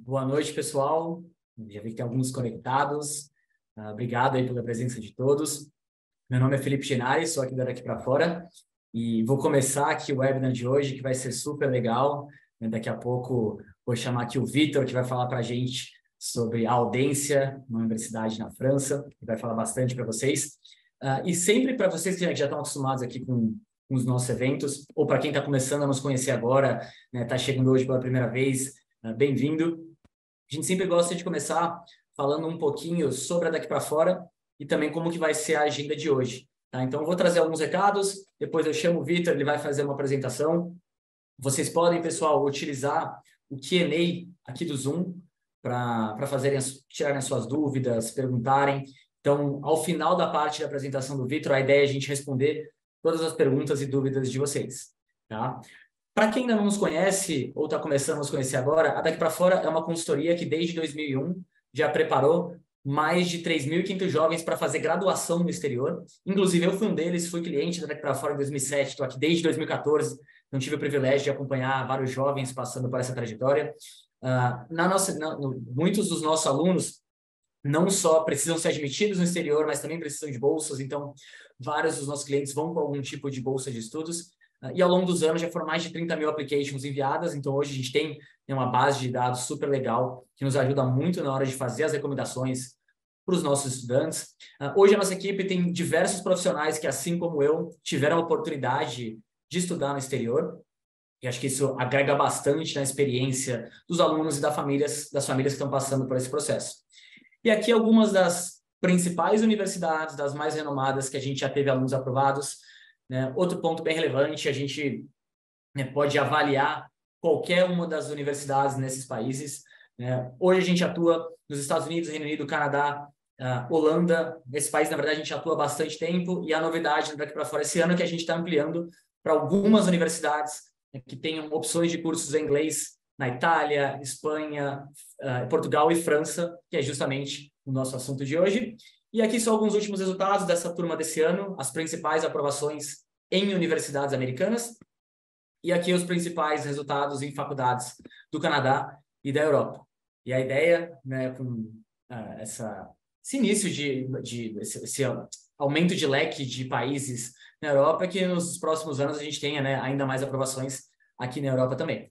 Boa noite, pessoal. Já vi que tem alguns conectados. Obrigado aí pela presença de todos. Meu nome é Felipe Genari, sou aqui Daqui para Fora e vou começar aqui o webinar de hoje, que vai ser super legal. Daqui a pouco vou chamar aqui o Vitor, que vai falar para a gente sobre a Audência, uma universidade na França, que vai falar bastante para vocês. E sempre para vocês que já estão acostumados aqui com os nossos eventos, ou para quem está começando a nos conhecer agora, está chegando hoje pela primeira vez, bem-vindo. A gente sempre gosta de começar falando um pouquinho sobre a Daqui para Fora e também como que vai ser a agenda de hoje. Tá? Então, eu vou trazer alguns recados, depois eu chamo o Vitor, ele vai fazer uma apresentação. Vocês podem, pessoal, utilizar o Q&A aqui do Zoom para tirarem as suas dúvidas, perguntarem. Então, ao final da parte da apresentação do Vitor, a ideia é a gente responder todas as perguntas e dúvidas de vocês. Tá? Para quem ainda não nos conhece ou está começando a nos conhecer agora, a Daqui para Fora é uma consultoria que desde 2001 já preparou mais de 3.500 jovens para fazer graduação no exterior. Inclusive, eu fui um deles, fui cliente da Daqui para Fora em 2007, estou aqui desde 2014, então tive o privilégio de acompanhar vários jovens passando por essa trajetória. Muitos dos nossos alunos não só precisam ser admitidos no exterior, mas também precisam de bolsas, então vários dos nossos clientes vão com algum tipo de bolsa de estudos. E ao longo dos anos já foram mais de 30 mil applications enviadas, então hoje a gente tem uma base de dados super legal que nos ajuda muito na hora de fazer as recomendações para os nossos estudantes. Hoje a nossa equipe tem diversos profissionais que, assim como eu, tiveram a oportunidade de estudar no exterior, e acho que isso agrega bastante na experiência dos alunos e das famílias que estão passando por esse processo. E aqui algumas das principais universidades, das mais renomadas, que a gente já teve alunos aprovados. Né? Outro ponto bem relevante, a gente pode avaliar qualquer uma das universidades nesses países. Né? Hoje a gente atua nos Estados Unidos, Reino Unido, Canadá, Holanda. Nesse país, na verdade, a gente atua há bastante tempo e a novidade daqui para fora esse ano é que a gente está ampliando para algumas universidades que tenham opções de cursos em inglês na Itália, Espanha, Portugal e França, que é justamente o nosso assunto de hoje. E aqui são alguns últimos resultados dessa turma desse ano, as principais aprovações em universidades americanas, e aqui os principais resultados em faculdades do Canadá e da Europa. E a ideia, né, com esse início esse aumento de leque de países na Europa, é que nos próximos anos a gente tenha, né, ainda mais aprovações aqui na Europa também.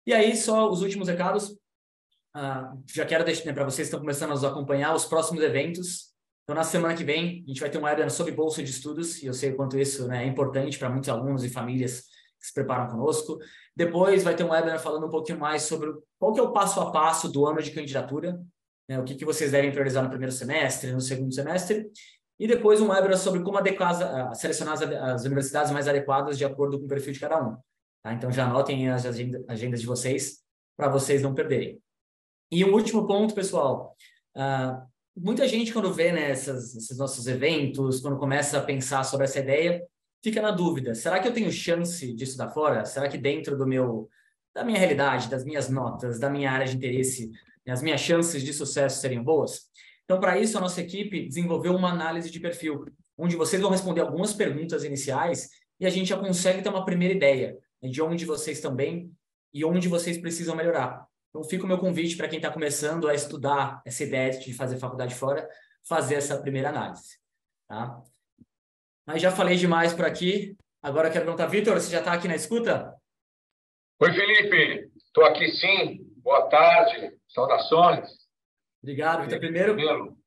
E aí, só os últimos recados. Já quero deixar, né, para vocês que estão começando a nos acompanhar, os próximos eventos. Então, na semana que vem, a gente vai ter um webinar sobre bolsa de estudos, e eu sei o quanto isso, né, é importante para muitos alunos e famílias que se preparam conosco. Depois vai ter um webinar falando um pouquinho mais sobre qual que é o passo a passo do ano de candidatura, né, o que vocês devem priorizar no primeiro semestre, no segundo semestre. E depois um webinar sobre como selecionar as universidades mais adequadas de acordo com o perfil de cada um. Tá? Então, já anotem as agendas de vocês, para vocês não perderem. E um último ponto, pessoal. Muita gente, quando vê, né, esses nossos eventos, quando começa a pensar sobre essa ideia, fica na dúvida. Será que eu tenho chance de estudar fora? Será que dentro da minha realidade, das minhas notas, da minha área de interesse, as minhas chances de sucesso seriam boas? Então, para isso, a nossa equipe desenvolveu uma análise de perfil, onde vocês vão responder algumas perguntas iniciais e a gente já consegue ter uma primeira ideia de onde vocês estão bem e onde vocês precisam melhorar. Então, fica o meu convite para quem está começando a estudar essa ideia de fazer faculdade fora, fazer essa primeira análise. Tá? Mas já falei demais por aqui. Agora eu quero perguntar, Vitor, você já está aqui na escuta? Oi, Felipe. Estou aqui sim. Boa tarde. Saudações. Obrigado, Vitor. Primeiro,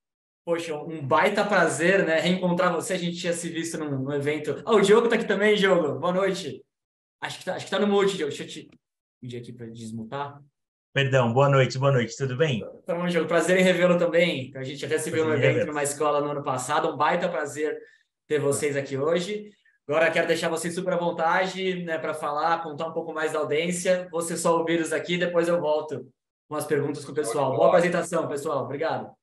poxa, um baita prazer, né, reencontrar você. A gente tinha se visto num evento. O Diogo está aqui também, Diogo. Boa noite. Acho que tá no mute, Diogo. Deixa eu te pedir aqui para desmutar. Perdão, boa noite, tudo bem? Tá bom, Diogo. Prazer em revê-lo também. A gente até se viu num evento numa escola no ano passado. Um baita prazer ter vocês aqui hoje. Agora quero deixar vocês super à vontade, né, para falar, contar um pouco mais da audiência. Vou ser só ouvir aqui, depois eu volto com as perguntas com o pessoal. Boa apresentação, pessoal. Obrigado.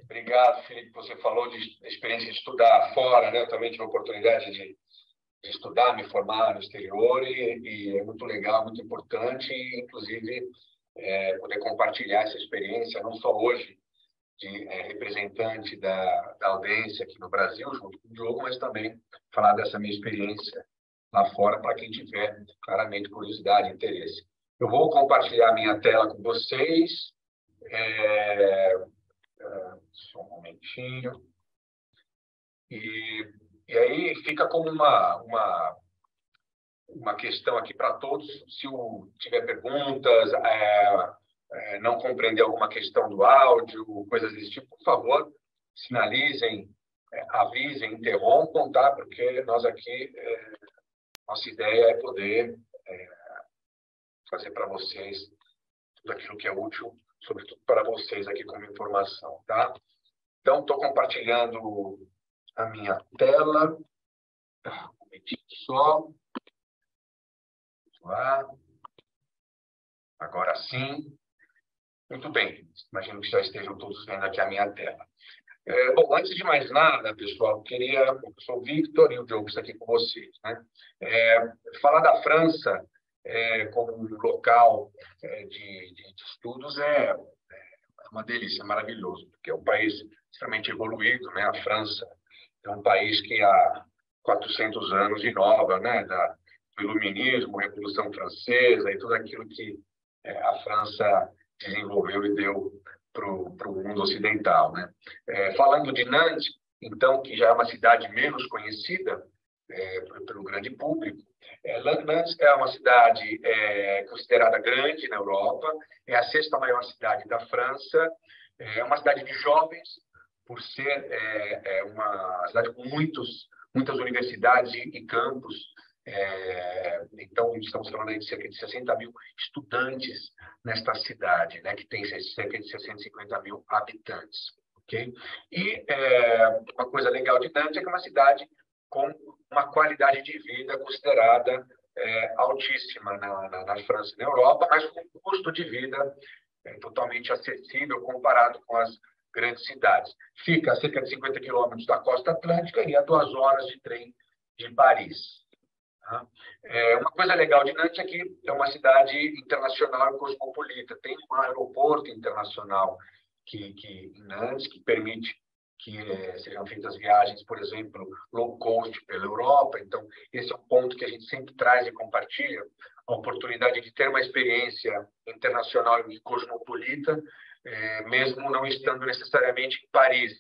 Obrigado, Felipe. Você falou de experiência de estudar fora, né? Eu também tive a oportunidade de estudar, me formar no exterior e é muito legal, muito importante, inclusive poder compartilhar essa experiência, não só hoje de representante da audiência aqui no Brasil, junto com o Diogo, mas também falar dessa minha experiência lá fora para quem tiver claramente curiosidade e interesse. Eu vou compartilhar minha tela com vocês. Só um momentinho. E aí fica como uma questão aqui para todos. Se tiver perguntas, não compreender alguma questão do áudio, coisas desse tipo, por favor, sinalizem, avisem, interrompam, tá? Porque nós aqui, nossa ideia é poder fazer para vocês tudo aquilo que é útil, sobretudo para vocês aqui como informação, tá? Então, estou compartilhando a minha tela. Um momentinho só. Vamos lá. Agora sim. Muito bem. Imagino que já estejam todos vendo aqui a minha tela. Bom, antes de mais nada, pessoal, eu sou o Victor e o Diogo está aqui com vocês, né? Falar da França como um local de estudos é uma delícia, é maravilhoso, porque é um país extremamente evoluído, né? A França é um país que há 400 anos inova, né? Do Iluminismo, Revolução Francesa e tudo aquilo que a França desenvolveu e deu para o mundo ocidental, né? Falando de Nantes, então, que já é uma cidade menos conhecida pelo grande público, Nantes é uma cidade considerada grande na Europa, é a sexta maior cidade da França, é uma cidade de jovens, por ser uma cidade com muitas universidades e campos. Então, estamos falando aí de cerca de 60 mil estudantes nesta cidade, né, que tem cerca de 650 mil habitantes. Okay? E uma coisa legal de Nantes é que é uma cidade com uma qualidade de vida considerada altíssima na França e na Europa, mas com um custo de vida totalmente acessível comparado com as grandes cidades. Fica a cerca de 50 quilômetros da costa atlântica e a 2 horas de trem de Paris. Uma coisa legal de Nantes é que é uma cidade internacional e cosmopolita. Tem um aeroporto internacional em Nantes que permite que sejam feitas viagens, por exemplo, low cost pela Europa. Então, esse é um ponto que a gente sempre traz e compartilha, a oportunidade de ter uma experiência internacional e cosmopolita, mesmo não estando necessariamente em Paris.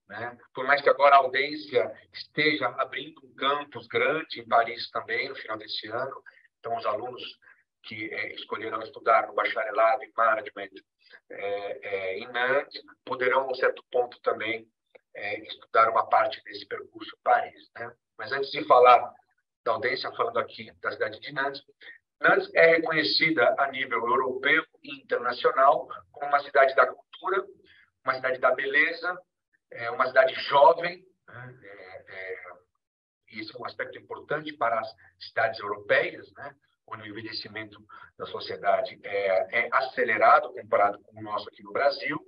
Né? Por mais que agora a Audência esteja abrindo um campus grande em Paris também, no final desse ano, então os alunos que escolheram estudar no bacharelado em Management em Nantes poderão, a um certo ponto, também estudar uma parte desse percurso em Paris. Né? Mas antes de falar da Audência, falando aqui da cidade de Nantes, Nantes é reconhecida a nível europeu e internacional como uma cidade da cultura, uma cidade da beleza, uma cidade jovem, né? Isso é um aspecto importante para as cidades europeias, né? Onde o envelhecimento da sociedade é acelerado comparado com o nosso aqui no Brasil.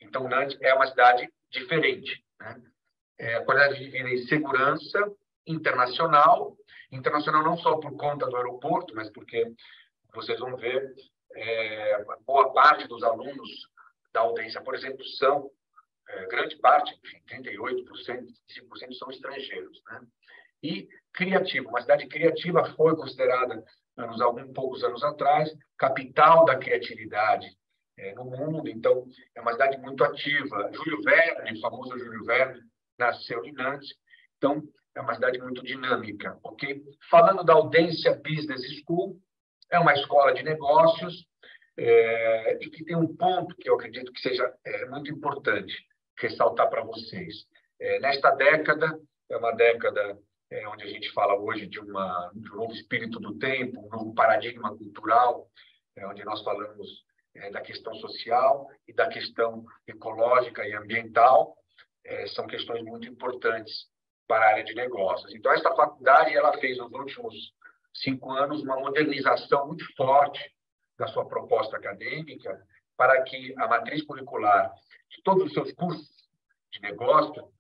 Então, Nantes é uma cidade diferente, né? A qualidade de vida e segurança internacional não só por conta do aeroporto, mas porque vocês vão ver boa parte dos alunos da Audência, por exemplo, são grande parte, 38%, 5% são estrangeiros, né? E criativo, uma cidade criativa foi considerada, poucos anos atrás, capital da criatividade no mundo. Então, é uma cidade muito ativa. Júlio Verne, o famoso Júlio Verne, nasceu em Nantes. Então, é uma cidade muito dinâmica, ok? Falando da Audência Business School, é uma escola de negócios e que tem um ponto que eu acredito que seja muito importante ressaltar para vocês. Nesta década, é uma década onde a gente fala hoje de um novo espírito do tempo, um novo paradigma cultural, onde nós falamos da questão social e da questão ecológica e ambiental, são questões muito importantes para a área de negócios. Então, esta faculdade ela fez, nos últimos 5 anos, uma modernização muito forte da sua proposta acadêmica para que a matriz curricular de todos os seus cursos de negócio,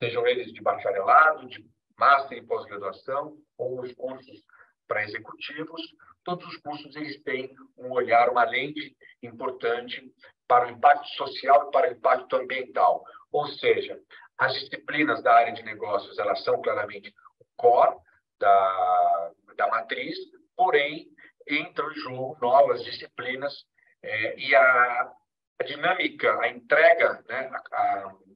sejam eles de bacharelado, de master e pós-graduação, ou os cursos para executivos, todos os cursos eles têm um olhar, uma lente importante para o impacto social e para o impacto ambiental. Ou seja, as disciplinas da área de negócios elas são claramente o core da matriz, porém, entram em jogo novas disciplinas e a dinâmica, a entrega, né,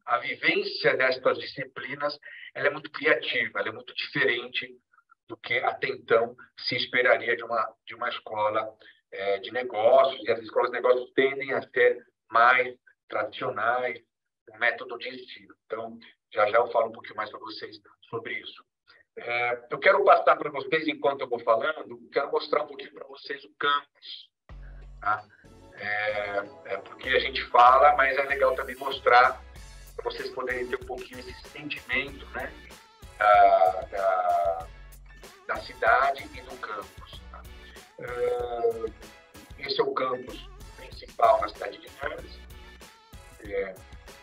a vivência destas disciplinas, ela é muito criativa, ela é muito diferente do que até então se esperaria de uma escola de negócios, e as escolas de negócios tendem a ser mais tradicionais no método de ensino. Então, já eu falo um pouquinho mais para vocês sobre isso. Eu quero passar para vocês, enquanto eu vou falando, quero mostrar um pouquinho para vocês o campus. Tá? Porque a gente fala, mas é legal também mostrar para vocês poderem ter um pouquinho esse sentimento, né, da cidade e do campus. Tá? Esse é o campus principal na cidade de Nantes.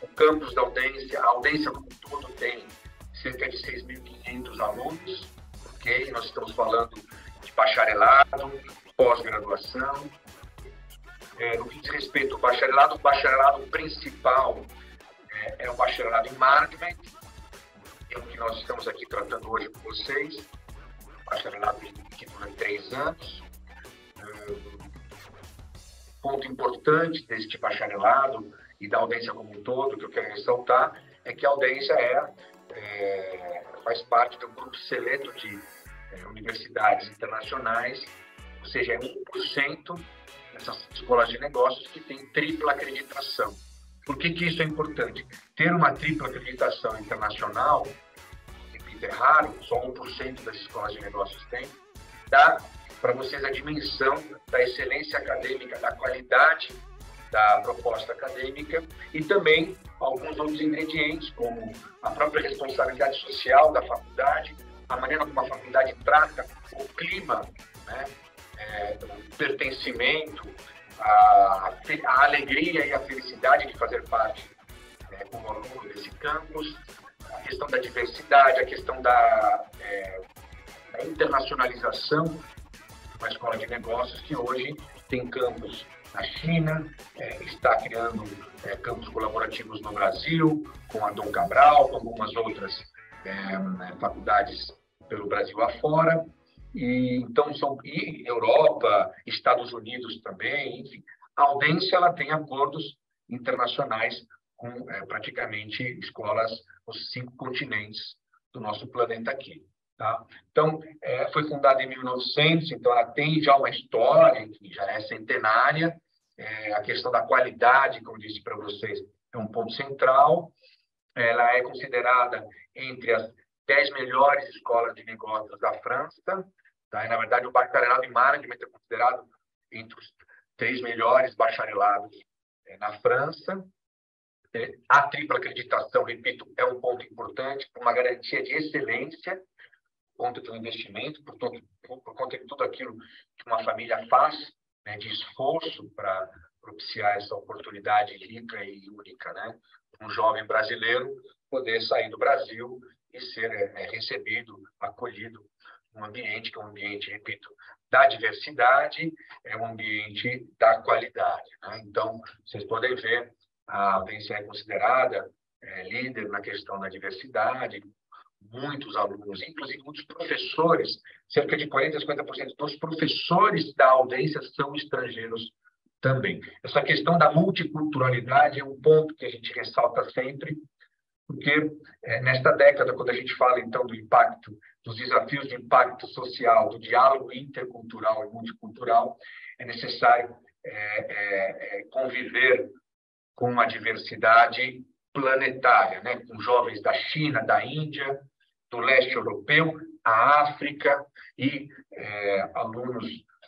O campus da Audência, a Audência como um todo tem cerca de 6.500 alunos, ok? Nós estamos falando de bacharelado, pós-graduação. No que diz respeito ao bacharelado, o bacharelado principal é o bacharelado em Management, é o que nós estamos aqui tratando hoje com vocês, bacharelado que dura 3 anos. Ponto importante deste bacharelado e da Audência como um todo, que eu quero ressaltar, é que a Audência faz parte do grupo seleto de universidades internacionais, ou seja, é 1% dessas escolas de negócios que tem tripla acreditação. Por que isso é importante? Ter uma tripla acreditação internacional, repito, é raro, só 1% das escolas de negócios tem, dá para vocês a dimensão da excelência acadêmica, da qualidade da proposta acadêmica e também alguns outros ingredientes, como a própria responsabilidade social da faculdade, a maneira como a faculdade trata o clima, né, o pertencimento, a alegria e a felicidade de fazer parte como aluno desse campus, a questão da diversidade, a questão da internacionalização de uma escola de negócios que hoje tem campus na China, está criando campos colaborativos no Brasil, com a Dom Cabral, com algumas outras faculdades pelo Brasil afora, e Europa, Estados Unidos também, enfim. A Audência ela tem acordos internacionais com praticamente escolas nos 5 continentes do nosso planeta aqui. Tá? Então, foi fundada em 1900, então ela tem já uma história que já é centenária. A questão da qualidade, como disse para vocês, é um ponto central. Ela é considerada entre as 10 melhores escolas de negócios da França. Tá? E, na verdade, o bacharelado em Management é considerado entre os 3 melhores bacharelados na França. A tripla acreditação, repito, é um ponto importante, uma garantia de excelência, conta do investimento, por conta de tudo aquilo que uma família faz, né, de esforço para propiciar essa oportunidade rica e única, né? Um jovem brasileiro poder sair do Brasil e ser recebido, acolhido num ambiente que é um ambiente, repito, da diversidade, é um ambiente da qualidade, né? Então, vocês podem ver, a Audência é considerada líder na questão da diversidade. Muitos alunos, inclusive muitos professores, cerca de 40% a 50% dos professores da Audência são estrangeiros também. Essa questão da multiculturalidade é um ponto que a gente ressalta sempre, porque nesta década, quando a gente fala então do impacto, dos desafios de impacto social, do diálogo intercultural e multicultural, é necessário conviver com a diversidade planetária, né? Com jovens da China, da Índia, do leste europeu, a África e alunos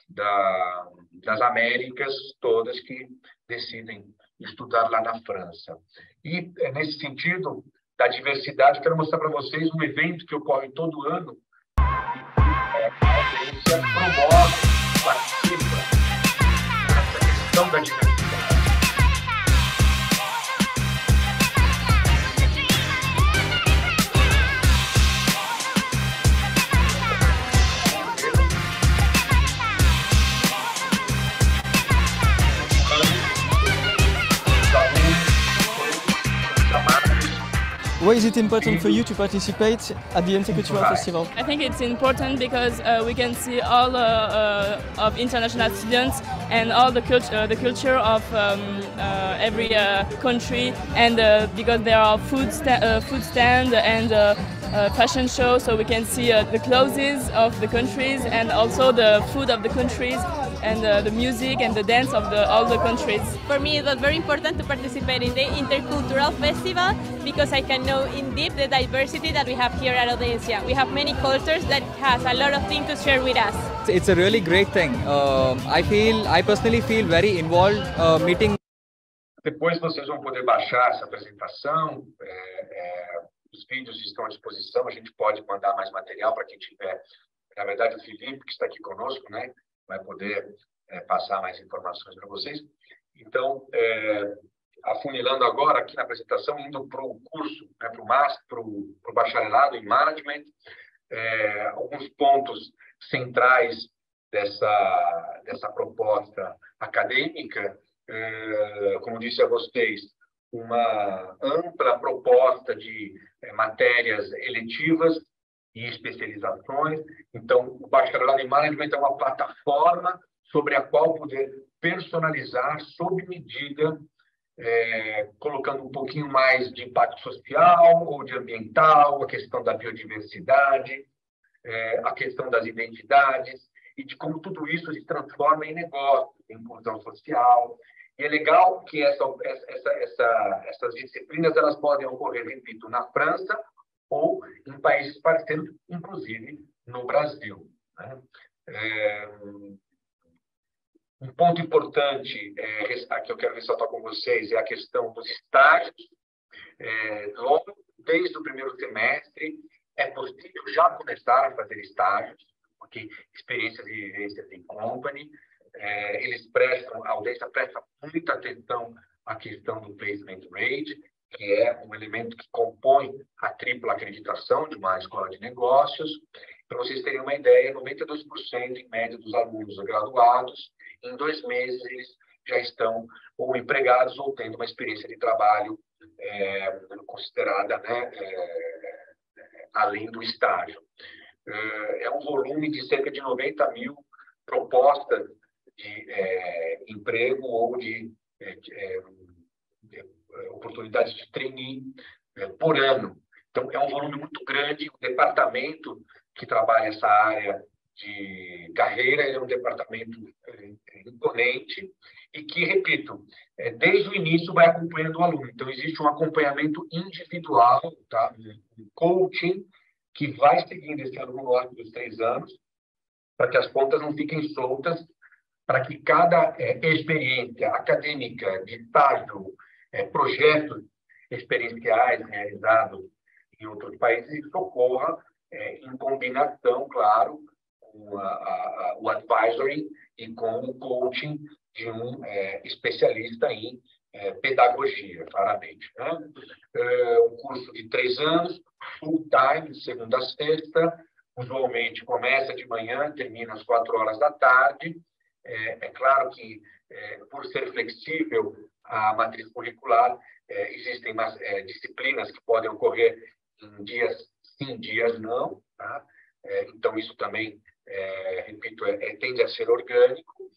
das Américas, todas que decidem estudar lá na França. E, nesse sentido, da diversidade, quero mostrar para vocês um evento que ocorre todo ano, a Audência promove, participa nessa questão da diversidade. Why is it important for you to participate at the Intercultural Festival? I think it's important because we can see all of international students and all the culture of every country, and because there are food stand and fashion show, so we can see the clothes of the countries and also the food of the countries and the music and the dance of all the countries. For me, it was very important to participate in the Intercultural Festival because I can know in deep the diversity that we have here at Audencia. We have many cultures that has a lot of things to share with us. It's a really great thing. I personally feel very involved meeting. Depois vocês vão poder baixar essa apresentação. Os vídeos estão à disposição. A gente pode mandar mais material para quem tiver. Na verdade, o Felipe, que está aqui conosco, né, vai poder passar mais informações para vocês. Então, afunilando agora aqui na apresentação, indo para o curso, né, para o bacharelado em Management, alguns pontos centrais dessa proposta acadêmica, como disse a vocês, uma ampla proposta de matérias eletivas e especializações. Então, o bacharelado em Management é uma plataforma sobre a qual poder personalizar sob medida, colocando um pouquinho mais de impacto social ou de ambiental, a questão da biodiversidade, a questão das identidades e de como tudo isso se transforma em negócio, em inclusão social. E é legal que essas disciplinas elas podem ocorrer, repito, na França ou em países parceiros, inclusive no Brasil, né? Um ponto importante que eu quero ressaltar com vocês é a questão dos estágios. Logo, desde o primeiro semestre, é possível já começar a fazer estágios, porque experiências e vivências em company, a Audencia presta muita atenção à questão do placement rate, que é um elemento que compõe a tripla acreditação de uma escola de negócios. Para vocês terem uma ideia, 92% em média dos alunos graduados, em 2 meses eles já estão ou empregados ou tendo uma experiência de trabalho considerada, né, além do estágio. É um volume de cerca de 90 mil propostas de emprego ou de oportunidades de trainee por ano. Então, é um volume muito grande. O departamento que trabalha essa área de carreira é um departamento imponente e que, repito, desde o início vai acompanhando o aluno. Então, existe um acompanhamento individual, tá? Um coaching que vai seguindo esse aluno ao longo dos 3 anos, para que as pontas não fiquem soltas, para que cada experiência acadêmica, de estágio, projetos experienciais realizados em outros países, ocorra em combinação, claro, com o advisory e com o coaching de um especialista em pedagogia, claramente, né? Um curso de 3 anos, full time, de segunda a sexta, usualmente começa de manhã, termina às 4 horas da tarde. É claro que, por ser flexível a matriz curricular, existem disciplinas que podem ocorrer em dias sim, dias não, tá? Então, isso também, repito, tende a ser orgânico.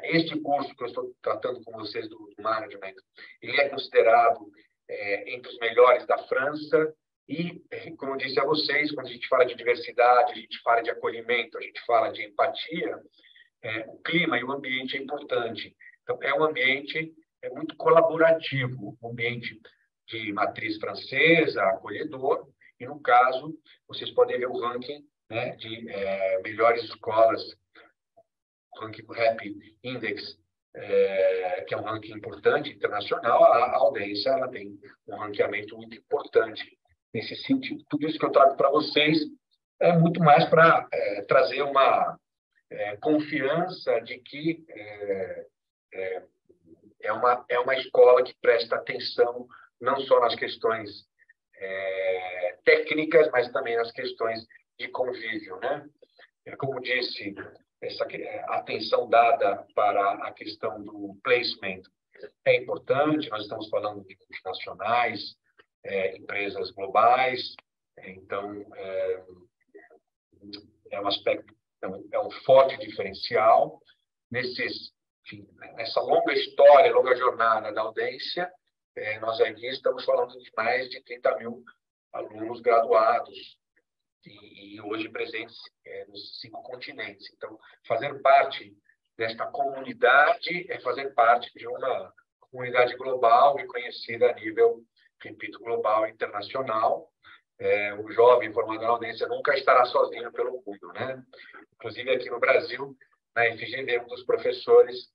Este curso que eu estou tratando com vocês do Management, ele é considerado entre os melhores da França e, como eu disse a vocês, quando a gente fala de diversidade, a gente fala de acolhimento, a gente fala de empatia, o clima e o ambiente é importante. Então, é um ambiente muito colaborativo, um ambiente de matriz francesa, acolhedor, e, no caso, vocês podem ver o ranking, né, de melhores escolas, o ranking do Happy Index, que é um ranking importante, internacional. A Audencia ela tem um ranqueamento muito importante nesse sentido. Tudo isso que eu trago para vocês é muito mais para trazer uma confiança de que é uma escola que presta atenção não só nas questões técnicas, mas também nas questões de convívio, né? Como disse, essa atenção dada para a questão do placement é importante, nós estamos falando de multinacionais, empresas globais, então é um aspecto, é um forte diferencial. Nessa longa história, longa jornada da Audência, nós aqui estamos falando de mais de 30 mil alunos graduados e hoje presentes nos 5 continentes. Então, fazer parte desta comunidade é fazer parte de uma comunidade global reconhecida a nível, repito, global e internacional. O jovem formado na Audência nunca estará sozinho pelo mundo, né? Inclusive, aqui no Brasil, na FGV, um dos professores,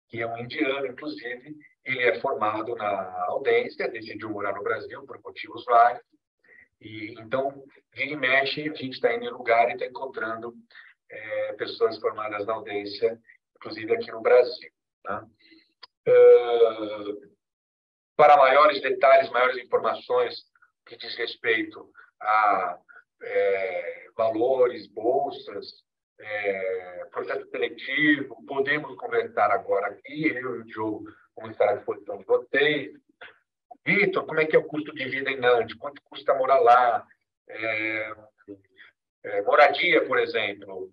que é um indiano, inclusive, ele é formado na Audência, decidiu morar no Brasil por motivos vários. E então, vira e mexe, a gente está indo em lugar e está encontrando pessoas formadas na Audência, inclusive aqui no Brasil. Tá? Para maiores detalhes, maiores informações que diz respeito a valores, bolsas, processo seletivo, podemos conversar agora aqui, eu e o Diogo vamos estar à disposição de vocês. Vitor, como é que é o custo de vida em Nantes? Quanto custa morar lá? Moradia, por exemplo,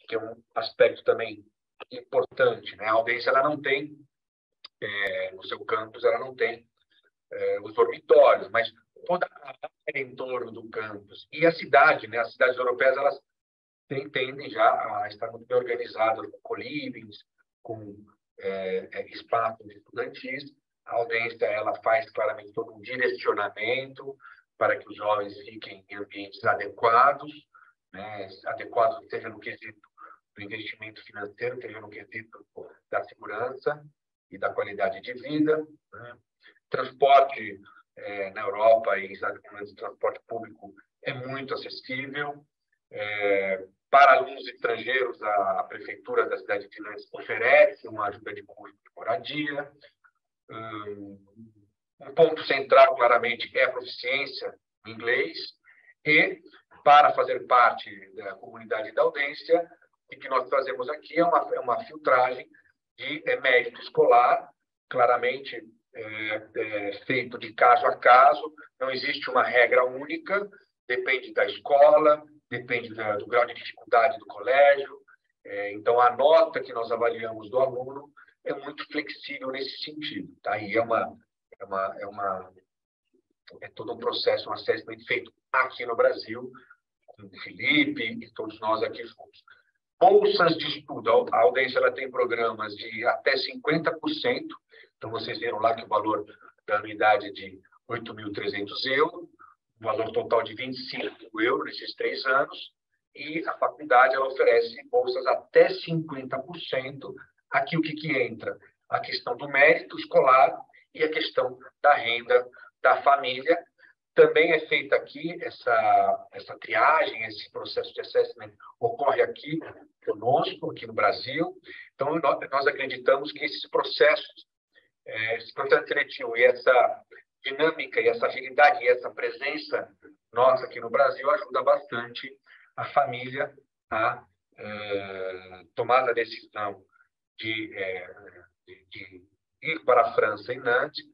que é um aspecto também importante, né? A Audência, ela não tem, no seu campus, ela não tem os dormitórios, mas toda a área em torno do campus. E a cidade, né? As cidades europeias, elas tendem já a estar muito bem organizadas, com co-livings, com espaços estudantis. A Audência, ela faz claramente todo um direcionamento para que os jovens fiquem em ambientes adequados, né? Adequados seja no quesito do investimento financeiro, seja no quesito da segurança e da qualidade de vida, né? Transporte na Europa e no transporte público é muito acessível. Para alunos estrangeiros, a prefeitura da cidade de Nantes oferece uma ajuda de custo de moradia. Um ponto central, claramente, é a proficiência em inglês. E, para fazer parte da comunidade da Audência, o que nós fazemos aqui é uma filtragem de mérito escolar, claramente feito de caso a caso. Não existe uma regra única, depende da escola, depende do grau de dificuldade do colégio. Então, a nota que nós avaliamos do aluno é muito flexível nesse sentido. Tá? E é todo um processo, um assessment feito aqui no Brasil, com o Felipe e todos nós aqui juntos. Bolsas de estudo. A Audência, ela tem programas de até 50%. Então, vocês viram lá que o valor da anuidade é de 8.300 euros, o valor total de 25 euros nesses 3 anos, e a faculdade, ela oferece bolsas até 50%. Aqui o que entra? A questão do mérito escolar e a questão da renda da família. Também é feita aqui essa triagem, esse processo de assessment ocorre aqui conosco, aqui no Brasil. Então, nós acreditamos que esse processo seletivo e essa dinâmica e essa agilidade e essa presença nossa aqui no Brasil ajuda bastante a família a tomar a decisão de ir para a França e Nantes.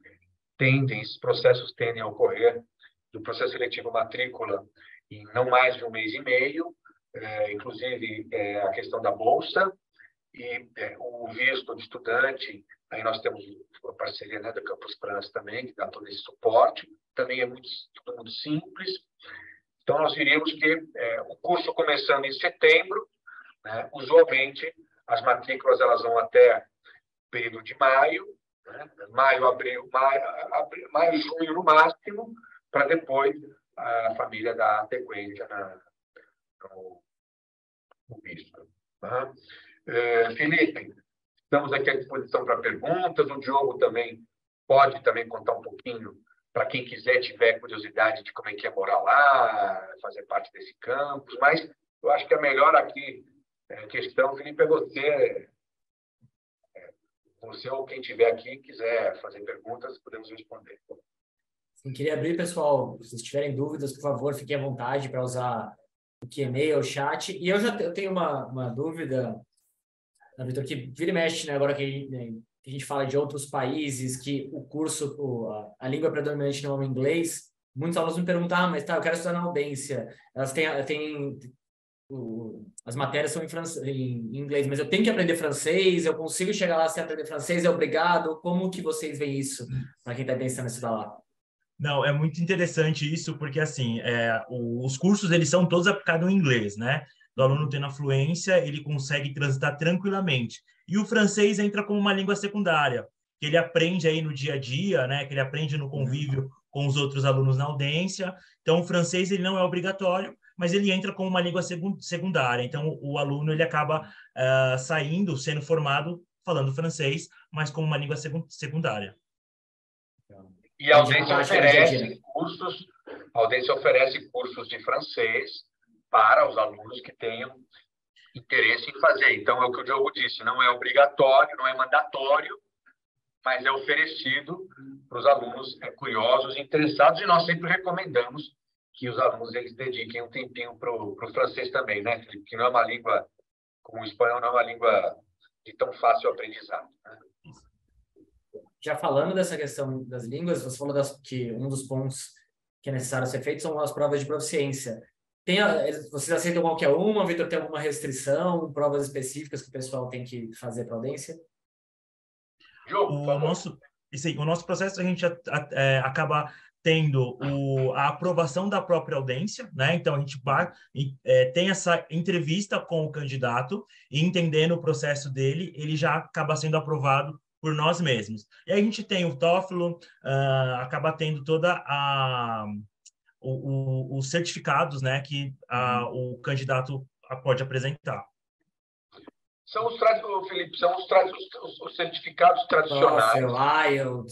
Esses processos tendem a ocorrer do processo seletivo matrícula em não mais de 1 mês e meio, inclusive a questão da bolsa e o visto de estudante. Aí nós temos a parceria, né, da Campus França também, que dá todo esse suporte. Também é tudo muito simples. Então, nós diríamos que o curso começando em setembro, né, usualmente as matrículas elas vão até o período de maio, né, maio, junho no máximo, para depois a família dar sequência no visto. Tá? Felipe, estamos aqui à disposição para perguntas. O Diogo também pode contar um pouquinho para quem tiver curiosidade de como é que é morar lá, fazer parte desse campus. Mas eu acho que a melhor aqui questão, Felipe, é você ou quem estiver aqui quiser fazer perguntas, podemos responder. Sim, queria abrir, pessoal, se vocês tiverem dúvidas, por favor, fiquem à vontade para usar o Q&A ou o chat. E eu tenho uma dúvida, Vitor, que vira e mexe, né, agora que que a gente fala de outros países, que o curso, a língua predominante não é o inglês, muitos alunos me perguntam, mas tá, eu quero estudar na Audência, elas têm as matérias são em inglês, mas eu tenho que aprender francês, eu consigo chegar lá sem aprender francês, é obrigado? Como que vocês veem isso, para quem está pensando em estudar lá? Não, é muito interessante isso, porque, assim, os cursos, eles são todos aplicados em inglês, né? Do aluno tendo a fluência, ele consegue transitar tranquilamente. E o francês entra como uma língua secundária, que ele aprende aí no dia a dia, né? Que ele aprende no convívio com os outros alunos na Audência. Então, o francês, ele não é obrigatório, mas ele entra como uma língua secundária. Então, o aluno, ele acaba sendo formado falando francês, mas como uma língua secundária. E a Audência oferece cursos de francês para os alunos que tenham interesse em fazer. Então, é o que o Diogo disse, não é obrigatório, não é mandatório, mas é oferecido para os alunos curiosos, interessados, e nós sempre recomendamos que os alunos eles dediquem um tempinho para o francês também, né, Felipe? Que não é uma língua, como o espanhol, não é uma língua de tão fácil aprendizado, né? Já falando dessa questão das línguas, você falou que um dos pontos que é necessário ser feito são as provas de proficiência. Vocês aceitam qualquer uma? Vitor, tem alguma restrição, provas específicas que o pessoal tem que fazer para a Audência? O nosso processo, a gente acaba tendo a aprovação da própria Audência, né? Então, a gente tem essa entrevista com o candidato e, entendendo o processo dele, ele já acaba sendo aprovado por nós mesmos. E aí a gente tem o TOEFL, acaba tendo toda os certificados, né, que o candidato pode apresentar. São os certificados tradicionais. Eu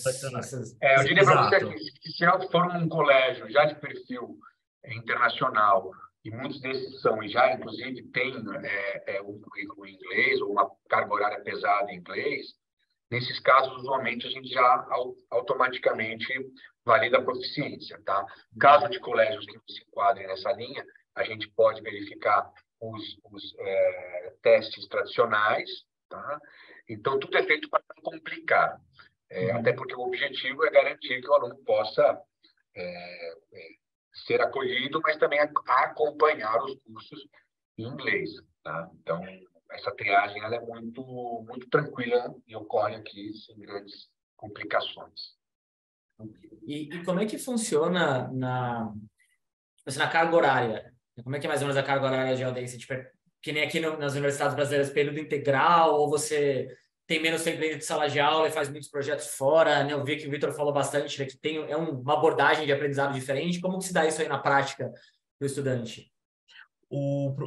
diria para você que se não for num colégio já de perfil internacional, e muitos desses são, e já inclusive tem um currículo em inglês, ou uma carga horária pesada em inglês, nesses casos, usualmente, a gente já automaticamente valida a proficiência, tá? Caso de colégios que se enquadrem nessa linha, a gente pode verificar os testes tradicionais, tá? Então, tudo é feito para não complicar, até porque o objetivo é garantir que o aluno possa ser acolhido, mas também acompanhar os cursos em inglês, tá? Então, essa triagem ela é muito, muito tranquila e ocorre aqui sem grandes complicações. E como é que funciona na carga horária? Como é que é mais ou menos a carga horária de Audência? Tipo, que nem aqui nas universidades brasileiras, período integral, ou você tem menos tempo dentro de sala de aula e faz muitos projetos fora, né? Eu vi que o Vitor falou bastante, né, que uma abordagem de aprendizado diferente. Como que se dá isso aí na prática para o estudante?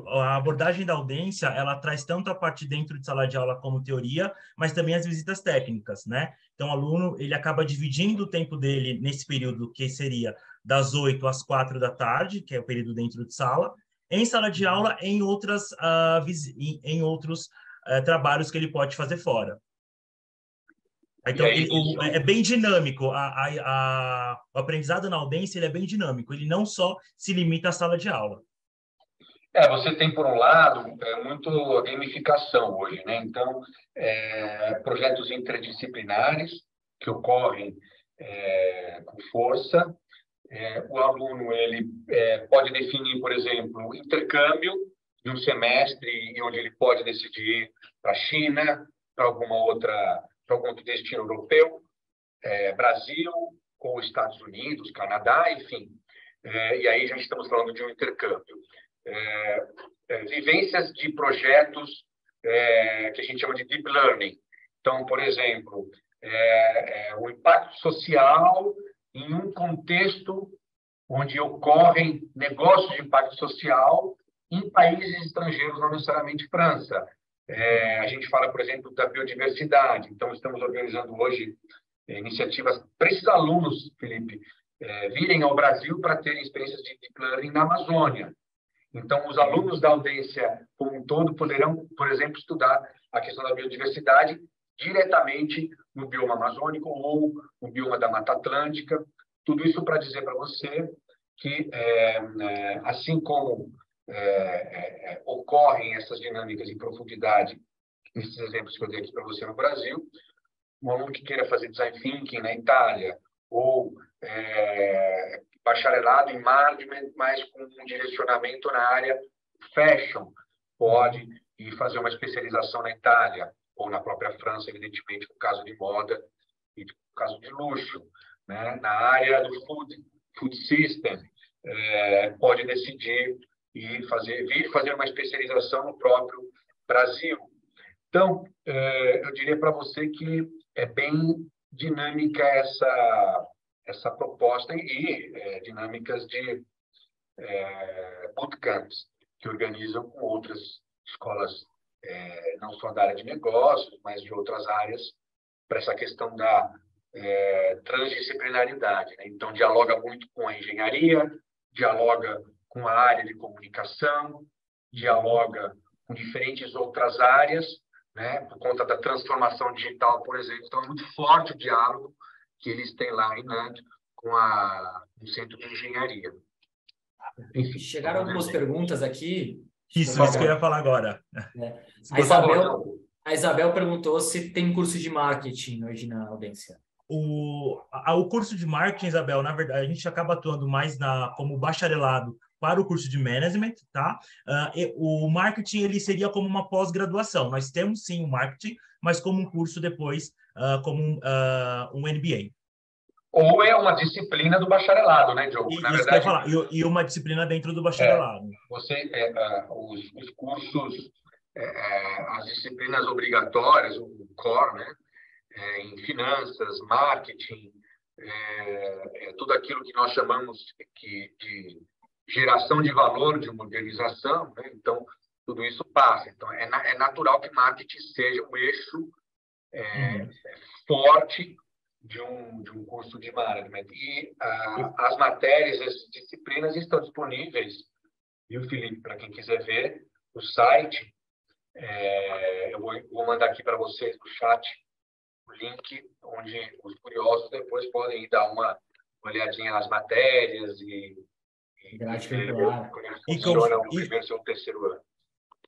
A abordagem da Audência, ela traz tanto a parte dentro de sala de aula como teoria, mas também as visitas técnicas, né? Então, o aluno, ele acaba dividindo o tempo dele nesse período, que seria das 8 às 4 da tarde, que é o período dentro de sala, em sala de aula, em outros trabalhos que ele pode fazer fora. Então, é bem dinâmico. O aprendizado na Audência ele é bem dinâmico. Ele não só se limita à sala de aula. Você tem, por um lado, muito gamificação hoje, né? Então, projetos interdisciplinares que ocorrem com força. O aluno ele pode definir, por exemplo, o intercâmbio de um semestre, onde ele pode decidir para a China, para algum outro destino europeu, Brasil, ou Estados Unidos, Canadá, enfim. E aí já estamos falando de um intercâmbio. Vivências de projetos que a gente chama de deep learning. Então, por exemplo, o impacto social em um contexto onde ocorrem negócios de impacto social em países estrangeiros, não necessariamente França. A gente fala, por exemplo, da biodiversidade. Então, estamos organizando hoje iniciativas para esses alunos, Felipe, virem ao Brasil para terem experiências de deep learning na Amazônia. Então, os alunos da Audência como um todo poderão, por exemplo, estudar a questão da biodiversidade diretamente no bioma amazônico ou no bioma da Mata Atlântica. Tudo isso para dizer para você que, assim como ocorrem essas dinâmicas em profundidade, nesses exemplos que eu dei aqui para você no Brasil, um aluno que queira fazer Design Thinking na Itália, ou bacharelado em Management, mas com um direcionamento na área Fashion, pode ir fazer uma especialização na Itália, ou na própria França, evidentemente, no caso de moda e no caso de luxo, né? Na área do food system, pode decidir vir fazer uma especialização no próprio Brasil. Então, eu diria para você que é bem dinâmica essa proposta e dinâmicas de bootcamps que organizam com outras escolas, não só da área de negócios, mas de outras áreas, para essa questão da transdisciplinaridade, né? Então, dialoga muito com a engenharia, dialoga com a área de comunicação, dialoga com diferentes outras áreas, né? Por conta da transformação digital, por exemplo. Então, é muito forte o diálogo que eles têm lá em Nantes com o Centro de Engenharia. Enfim, chegaram algumas perguntas aqui. Isso que eu ia falar agora. A Isabel perguntou se tem curso de marketing hoje na Audência. O curso de marketing, Isabel, na verdade, a gente acaba atuando mais como bacharelado para o curso de management, tá? O marketing, ele seria como uma pós-graduação. Nós temos, sim, o marketing, mas como um curso depois, como um MBA. Ou é uma disciplina do bacharelado, né, Diogo? Na verdade, que eu ia falar. E uma disciplina dentro do bacharelado. Os cursos, as disciplinas obrigatórias, o core, né? Em finanças, marketing, tudo aquilo que nós chamamos de geração de valor de uma organização, né? Então, tudo isso passa. Então, é natural que marketing seja um eixo forte de um curso de management. E as matérias, as disciplinas estão disponíveis, viu, Felipe? Para quem quiser ver o site, eu vou mandar aqui para vocês no chat o link, onde os curiosos depois podem dar uma olhadinha nas matérias e ver como funciona o primeiro e o terceiro ano.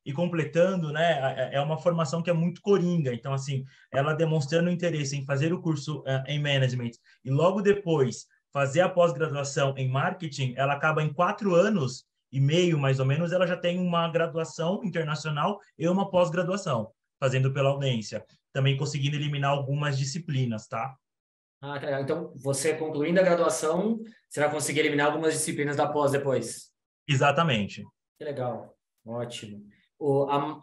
E completando, né, é uma formação que é muito coringa. Então, assim, ela demonstrando interesse em fazer o curso em management e logo depois fazer a pós-graduação em marketing, ela acaba em 4 anos e meio, mais ou menos, ela já tem uma graduação internacional e uma pós-graduação, fazendo pela Audência. Também conseguindo eliminar algumas disciplinas, tá? Ah, tá legal. Então, você concluindo a graduação, você vai conseguir eliminar algumas disciplinas da pós depois? Exatamente. Que legal. Ótimo.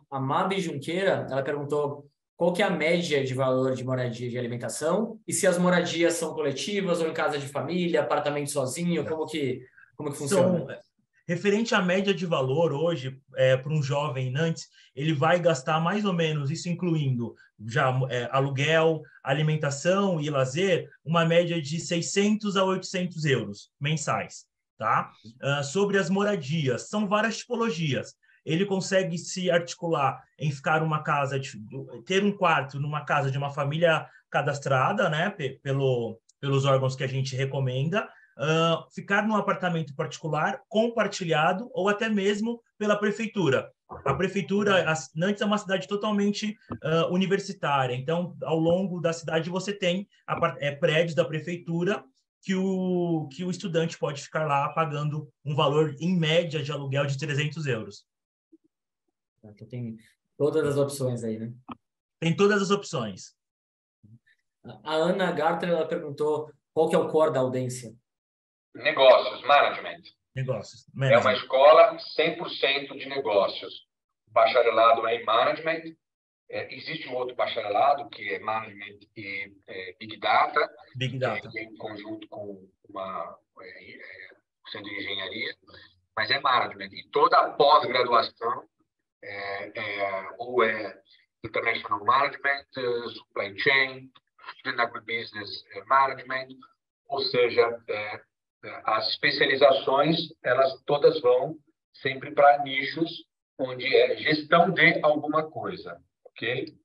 A Mabi Junqueira, ela perguntou qual que é a média de valor de moradia de alimentação e se as moradias são coletivas ou em casa de família, apartamento sozinho, como que funciona? Referente à média de valor hoje, para um jovem em Nantes, ele vai gastar mais ou menos, isso incluindo já aluguel, alimentação e lazer, uma média de 600 a 800 euros mensais, tá? Sobre as moradias, são várias tipologias. Ele consegue se articular em ficar ter um quarto numa casa de uma família cadastrada, né, pelos órgãos que a gente recomenda, ficar num apartamento particular, compartilhado, ou até mesmo pela prefeitura. A prefeitura, Nantes é uma cidade totalmente universitária, então, ao longo da cidade, você tem prédios da prefeitura que o estudante pode ficar lá pagando um valor, em média, de aluguel de 300 euros. Então, tem todas as opções aí, né? Tem todas as opções. A Ana Garter, ela perguntou qual que é o core da Audência? Negócios, management. Negócios. É uma escola 100% de negócios. O bacharelado é em management. Existe um outro bacharelado, que é management e Big Data. Big Data. Que é em conjunto com o Centro de Engenharia. Mas é management. E toda a pós-graduação ou é International Management, Supply Chain, Student Agribusiness Management, ou seja, as especializações, elas todas vão sempre para nichos onde é gestão de alguma coisa, ok?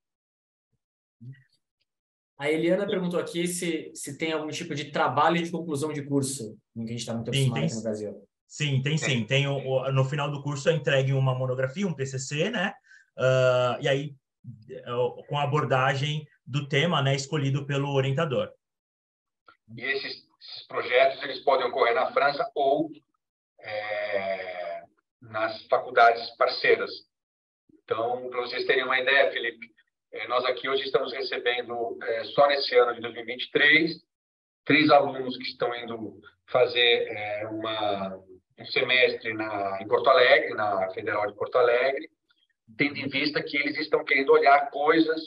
A Eliana perguntou aqui se tem algum tipo de trabalho de conclusão de curso, que a gente está muito acostumado aqui no Brasil. Sim, tem sim. Tem no final do curso é entregue uma monografia, um TCC, né? E aí, com a abordagem do tema, né, escolhido pelo orientador. E esses projetos eles podem ocorrer na França ou nas faculdades parceiras. Então, para vocês terem uma ideia, Felipe, nós aqui hoje estamos recebendo, só nesse ano de 2023, 3 alunos que estão indo fazer um semestre em Porto Alegre, na Federal de Porto Alegre, tendo em vista que eles estão querendo olhar coisas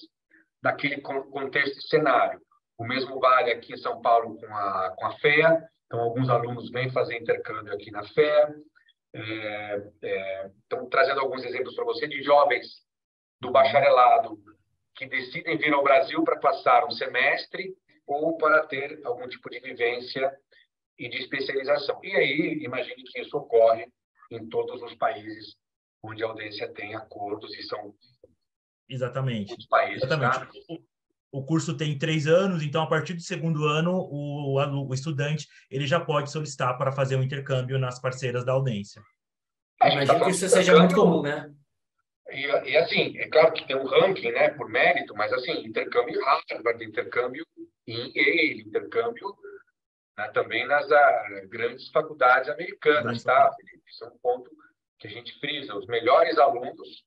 daquele contexto e cenário. O mesmo vale aqui em São Paulo com a FEA. Então, alguns alunos vêm fazer intercâmbio aqui na FEA. Então, trazendo alguns exemplos para você de jovens do bacharelado que decidem vir ao Brasil para passar um semestre ou para ter algum tipo de vivência e de especialização. E aí, imagine que isso ocorre em todos os países onde a Audência tem acordos e são Exatamente. Países, Exatamente. tá? O curso tem 3 anos, então a partir do segundo ano o estudante ele já pode solicitar para fazer um intercâmbio nas parceiras da Audência. Imagino que isso seja muito comum, né? E assim, é claro que tem um ranking, né, por mérito, mas assim, intercâmbio em Harvard, intercâmbio em Yale, intercâmbio, né, também nas grandes faculdades americanas, tá? Isso é um ponto que a gente frisa. Os melhores alunos,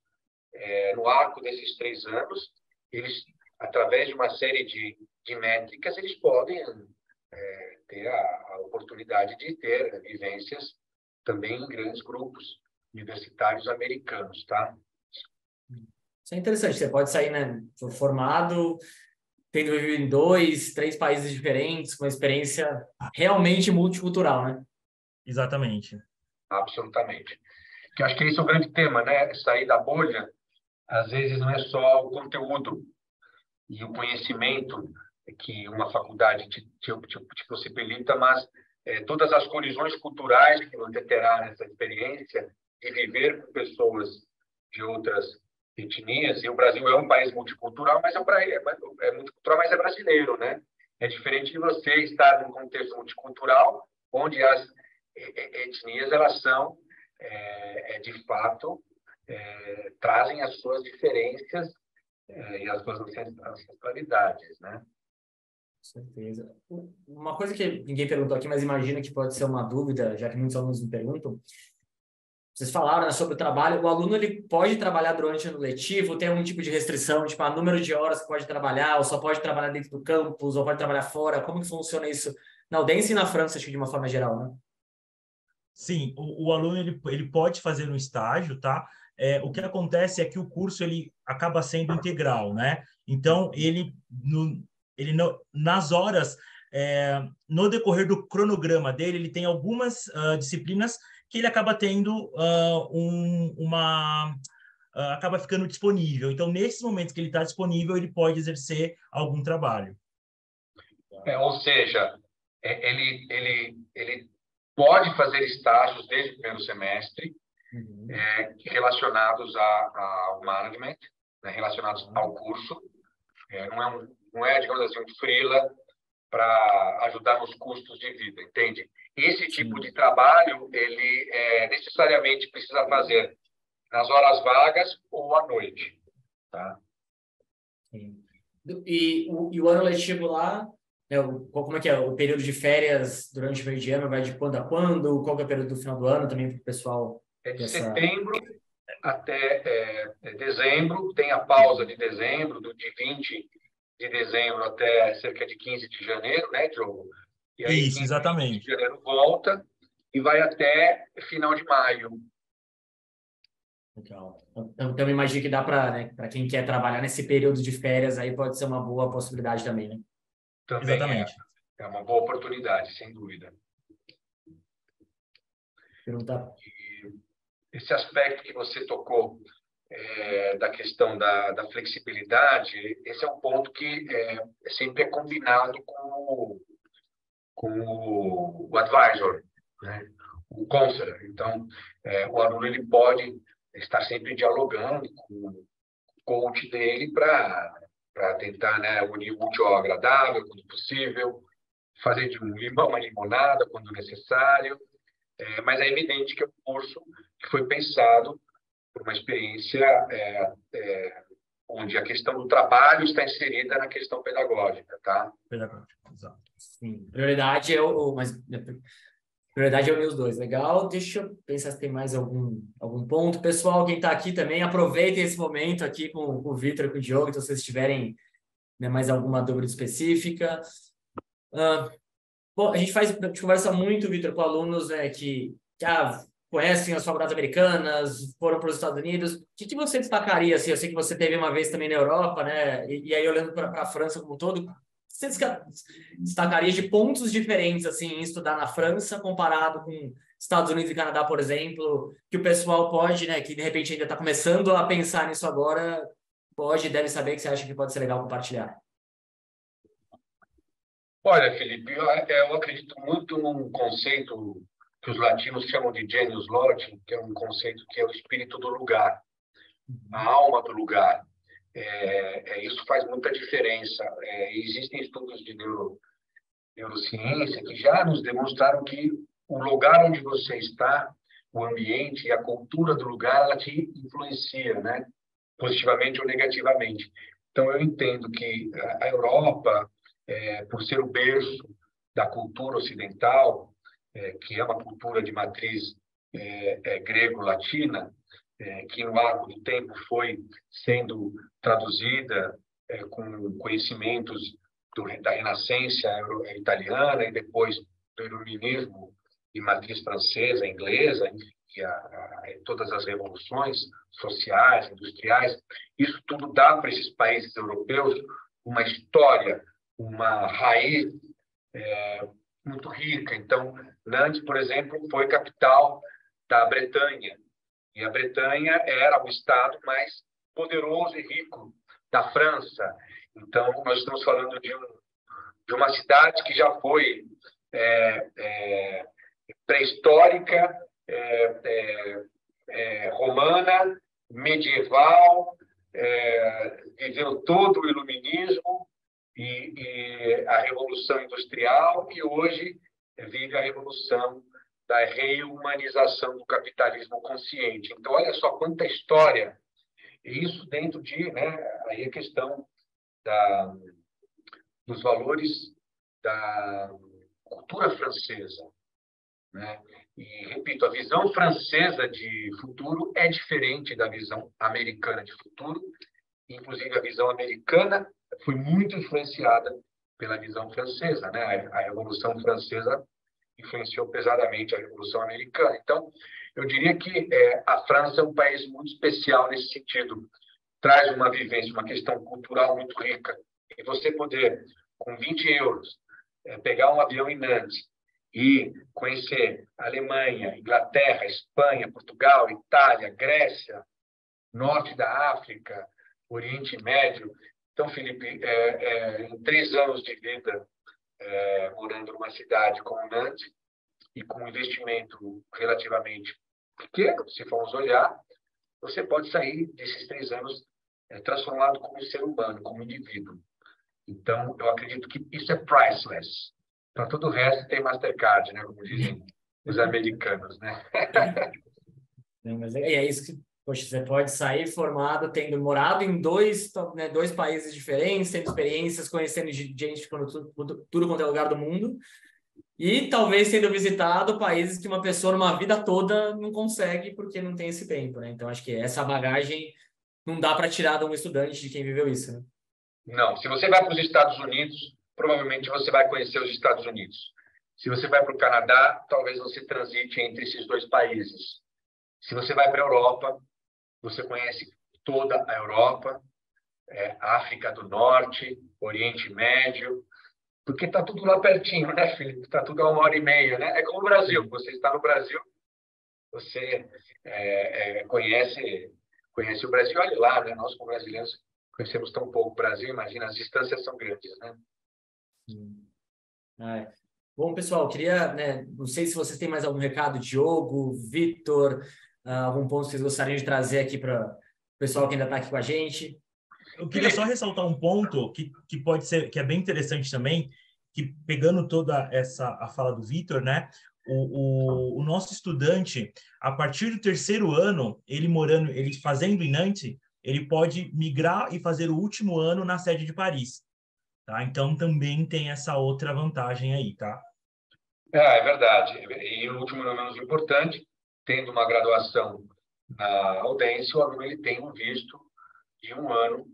no arco desses 3 anos, eles, através de uma série de métricas, eles podem ter a oportunidade de ter vivências também em grandes grupos universitários americanos, tá? Isso é interessante. Você pode sair, né, formado, tendo vivido em 2, 3 países diferentes, com uma experiência realmente multicultural, né? Exatamente. Absolutamente. Que eu acho que esse é o grande tema, né? Sair da bolha, às vezes, não é só o conteúdo e o conhecimento que uma faculdade te possibilita, mas todas as colisões culturais que você terá nessa experiência de viver com pessoas de outras etnias. E o Brasil é um país multicultural, mas é multicultural, mas é brasileiro, né? É diferente de você estar num contexto multicultural, onde as etnias elas são, de fato, trazem as suas diferenças e as suas ancestralidades, né? Com certeza. Uma coisa que ninguém perguntou aqui, mas imagino que pode ser uma dúvida, já que muitos alunos me perguntam. Vocês falaram, né, sobre o trabalho. O aluno ele pode trabalhar durante o ano letivo? Tem algum tipo de restrição, tipo, número de horas que pode trabalhar, ou só pode trabalhar dentro do campus, ou pode trabalhar fora? Como que funciona isso na Audência e na França, acho que de uma forma geral, né? Sim, o aluno ele pode fazer um estágio, tá? O que acontece é que o curso ele acaba sendo integral, né? Então, nas horas, no decorrer do cronograma dele, ele tem algumas disciplinas que ele acaba tendo acaba ficando disponível. Então, nesses momentos que ele está disponível, ele pode exercer algum trabalho. Ou seja, ele pode fazer estágios desde o primeiro semestre, relacionados ao management, né, relacionados ao curso. Não é, digamos assim, um freela para ajudar nos custos de vida, entende? Esse tipo de trabalho, ele necessariamente precisa fazer nas horas vagas ou à noite, tá? Sim. E o ano letivo lá, como é que é? O período de férias durante o meio de ano vai de quando a quando? Qual que é o período do final do ano também para o pessoal? De setembro até dezembro, tem a pausa de dezembro, de 20 de dezembro até cerca de 15 de janeiro, né, Diogo? E aí, isso, exatamente. De janeiro volta e vai até final de maio. Legal. Então, imagino que dá para, né, para quem quer trabalhar nesse período de férias, aí pode ser uma boa possibilidade também, né? Também exatamente. É uma boa oportunidade, sem dúvida. Perguntar. Esse aspecto que você tocou da questão da flexibilidade, esse é um ponto que sempre é combinado com o advisor, né? O counselor. Então, o aluno ele pode estar sempre dialogando com o coach dele para tentar, né, unir o útil ao agradável, quando possível, fazer de um limão uma limonada, quando necessário. Mas é evidente que é um curso que foi pensado por uma experiência onde a questão do trabalho está inserida na questão pedagógica, tá? Pedagógica, exato. Sim, prioridade é prioridade é unir os dois. Legal, deixa eu pensar se tem mais algum ponto. Pessoal, quem está aqui também, aproveitem esse momento aqui com o Vitor e com o Diogo, então, se vocês tiverem, né, mais alguma dúvida específica. Bom, a gente conversa muito, Vitor, com alunos, né, que conhecem as faculdades americanas, foram para os Estados Unidos. O que você destacaria? Assim, eu sei que você teve uma vez também na Europa, né? E aí, olhando para a França como um todo, você destacaria de pontos diferentes assim, em estudar na França comparado com Estados Unidos e Canadá, por exemplo, que o pessoal pode, né, que de repente ainda está começando a pensar nisso agora, deve saber que você acha que pode ser legal compartilhar? Olha, Felipe, eu acredito muito num conceito que os latinos chamam de genius loci, que é um conceito que é o espírito do lugar, a alma do lugar. Isso faz muita diferença. Existem estudos de neurociência que já nos demonstraram que o lugar onde você está, o ambiente e a cultura do lugar, ela te influencia, né? Positivamente ou negativamente. Então, eu entendo que a Europa, por ser o berço da cultura ocidental, que é uma cultura de matriz grego-latina, que no largo do tempo foi sendo traduzida com conhecimentos da Renascença italiana e depois do iluminismo de matriz francesa, inglesa, e todas as revoluções sociais, industriais. Isso tudo dá para esses países europeus uma história, uma raiz muito rica. Então, Nantes, por exemplo, foi capital da Bretanha. E a Bretanha era o estado mais poderoso e rico da França. Então, nós estamos falando de uma cidade que já foi pré-histórica, romana, medieval, viveu todo o iluminismo e a Revolução Industrial, e hoje vive a Revolução da reumanização do capitalismo consciente. Então, olha só quanta história. E isso dentro de, né, aí a questão dos valores da cultura francesa, né? E, repito, a visão francesa de futuro é diferente da visão americana de futuro. Inclusive, a visão americana foi muito influenciada pela visão francesa, né? A Revolução Francesa influenciou pesadamente a Revolução Americana. Então, eu diria que a França é um país muito especial nesse sentido. Traz uma vivência, uma questão cultural muito rica. E você poder, com 20 euros, pegar um avião em Nantes e conhecer a Alemanha, Inglaterra, Espanha, Portugal, Itália, Grécia, Norte da África, Oriente Médio. Então, Felipe, em 3 anos de vida, morando numa cidade como Nantes e com um investimento relativamente pequeno, se formos olhar, você pode sair desses 3 anos transformado como ser humano, como indivíduo. Então, eu acredito que isso é priceless. Para todo o resto tem Mastercard, né? Como dizem os americanos, né? Não, mas é isso que, poxa, você pode sair formado, tendo morado em dois países diferentes, tendo experiências, conhecendo gente de tudo quanto é lugar do mundo, e talvez tendo visitado países que uma pessoa numa vida toda não consegue porque não tem esse tempo, né? Então, acho que essa bagagem não dá para tirar de um estudante, de quem viveu isso, né? Não. Se você vai para os Estados Unidos, provavelmente você vai conhecer os Estados Unidos. Se você vai para o Canadá, talvez você transite entre esses 2 países. Se você vai para a Europa, você conhece toda a Europa, África do Norte, Oriente Médio, porque está tudo lá pertinho, né, Felipe? Está tudo a 1h30, né? É como o Brasil. Você está no Brasil, você conhece o Brasil. Olha lá, né? Nós, como brasileiros, conhecemos tão pouco o Brasil. Imagina, as distâncias são grandes, né? Bom, pessoal, queria, né, não sei se vocês têm mais algum recado, Diogo, Vitor, algum ponto que vocês gostariam de trazer aqui para o pessoal que ainda está aqui com a gente. Eu queria só ressaltar um ponto que pode ser, que é bem interessante também, que pegando toda a fala do Vitor, né? O nosso estudante, a partir do 3º ano, ele fazendo em Nantes, ele pode migrar e fazer o último ano na sede de Paris, tá? Então, também tem essa outra vantagem aí, tá? É verdade. E o último, não menos importante, tendo uma graduação na Audência, o aluno ele tem um visto de 1 ano,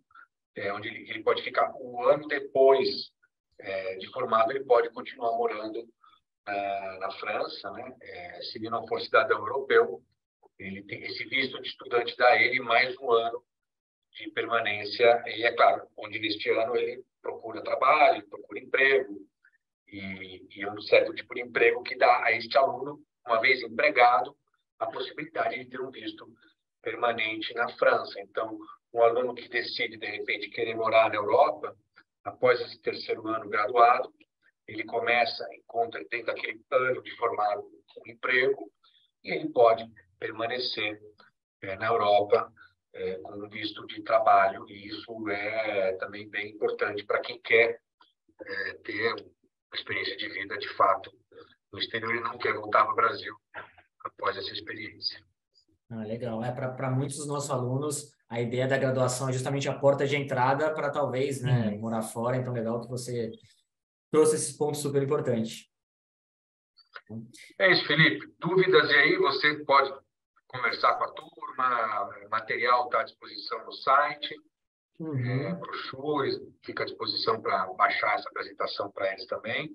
onde ele pode ficar 1 ano depois de formado, ele pode continuar morando na França, né? Se ele não for cidadão europeu, ele tem esse visto de estudante dá ele mais 1 ano de permanência, e é claro, onde neste ano ele procura trabalho, procura emprego, e é um certo tipo de emprego que dá a este aluno, uma vez empregado, a possibilidade de ter um visto permanente na França. Então, um aluno que decide, de repente, querer morar na Europa, após esse 3º ano graduado, ele encontra dentro daquele ano de formado um emprego, e ele pode permanecer na Europa com um visto de trabalho, e isso é também bem importante para quem quer ter uma experiência de vida, de fato, no exterior e não quer voltar para o Brasil após essa experiência. Legal. Para muitos dos nossos alunos, a ideia da graduação é justamente a porta de entrada para talvez, né, morar fora. Então, legal que você trouxe esses pontos super importantes. É isso, Felipe. Dúvidas aí, você pode conversar com a turma, o material está à disposição no site, brochures, fica à disposição para baixar essa apresentação para eles também.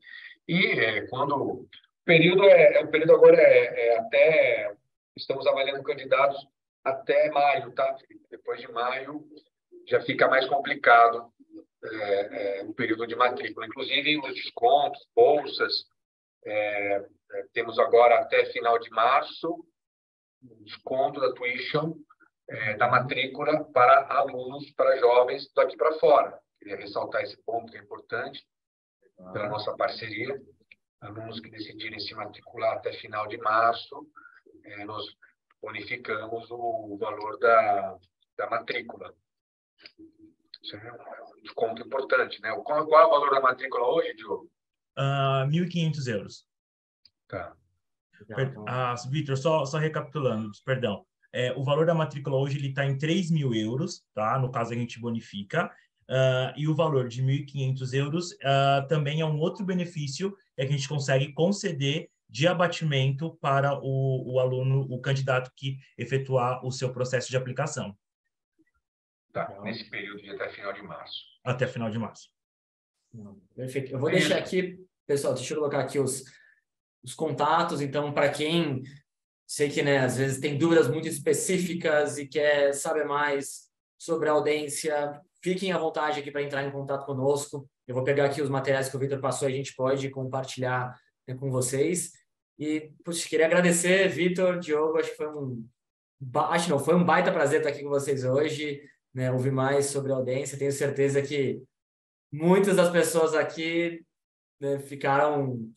E quando o período agora até, estamos avaliando candidatos até maio, tá? Depois de maio já fica mais complicado o período de matrícula. Inclusive os descontos, bolsas, temos agora até final de março desconto da tuition, da matrícula para alunos, para jovens daqui para fora. Queria ressaltar esse ponto que é importante pela nossa parceria. Alunos que decidirem se matricular até final de março, nós bonificamos o valor da matrícula. Isso é um desconto importante, né? Qual é o valor da matrícula hoje, Diogo? 1.500 euros. Tá. Vitor, só recapitulando, perdão. O valor da matrícula hoje está em 3.000 euros, tá? No caso, a gente bonifica. E o valor de 1.500 euros também é um outro benefício que a gente consegue conceder de abatimento para o aluno, o candidato que efetuar o seu processo de aplicação. Tá, nesse período de até final de março. Até final de março. Perfeito. Eu vou deixar aqui, pessoal, deixa eu colocar aqui os contatos. Então, para quem sei que, né, às vezes tem dúvidas muito específicas e quer saber mais sobre a Audência, fiquem à vontade aqui para entrar em contato conosco. Eu vou pegar aqui os materiais que o Vitor passou e a gente pode compartilhar, né, com vocês. E, puxa, queria agradecer, Vitor, Diogo, acho que foi um baita prazer estar aqui com vocês hoje, né, ouvir mais sobre a Audência. Tenho certeza que muitas das pessoas aqui, né, ficaram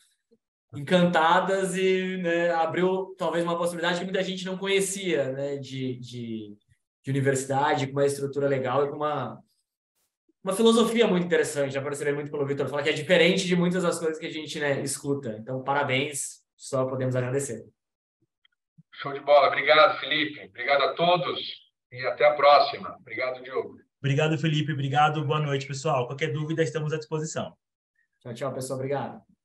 encantadas e, né, abriu talvez uma possibilidade que muita gente não conhecia, né, de universidade, com uma estrutura legal e com uma filosofia muito interessante. Já percebi muito pelo Vitor falar que é diferente de muitas das coisas que a gente, né, escuta. Então, parabéns, só podemos agradecer. Show de bola. Obrigado, Felipe. Obrigado a todos e até a próxima. Obrigado, Diogo. Obrigado, Felipe. Obrigado. Boa noite, pessoal. Qualquer dúvida, estamos à disposição. Tchau, pessoal. Obrigado.